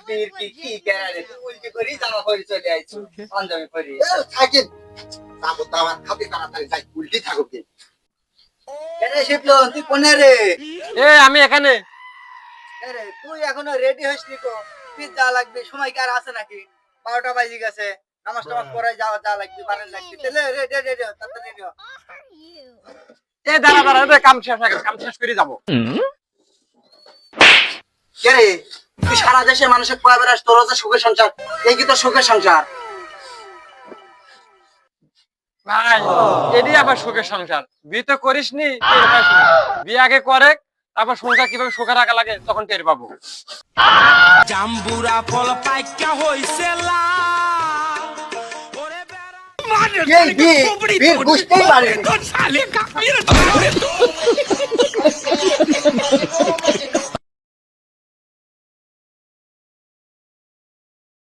বীর কি কি করে তুই উল্টি করি জামা পরে চলে আইছো পাঞ্জাবি পরে থাকেন তারপর তো আমার খাবি তাড়াতাড়ি যাই উল্টি থাকো কি কেন শিবলন তুই কোনে রে এ আমি এখানে আরে তুই এখনো রেডি হসনি কো তুই যা লাগবে সময় কি আর আছে নাকি 12টা বাজে গেছে নামাজ টামাজ পড়ে যাওয়া যা লাগবে বারেন লাগবে তাহলে রেডি রেডি তাড়াতাড়ি রেডি এ দাঁড়া কাম শেষ হয়ে গেছে, কাম শেষ করে যাবো। কে রে তুই সারা দেশের মানুষের পড়া বেড়াস তোর হচ্ছে সুখের সংসার এই কি তোর সুখের সংসার ভাই এডি আবার সুখের সংসার, বিয়ে তো করিসনি টের পাসনি, বিয়ে আগে করে তারপর সংসার কিভাবে সুখে রাখা লাগে তখন টের পাবো। জাম্বুরা ফল পাইকা হইছে লাল ওরে বেড়া এই বীর বুঝতেই পারে সালে কাকির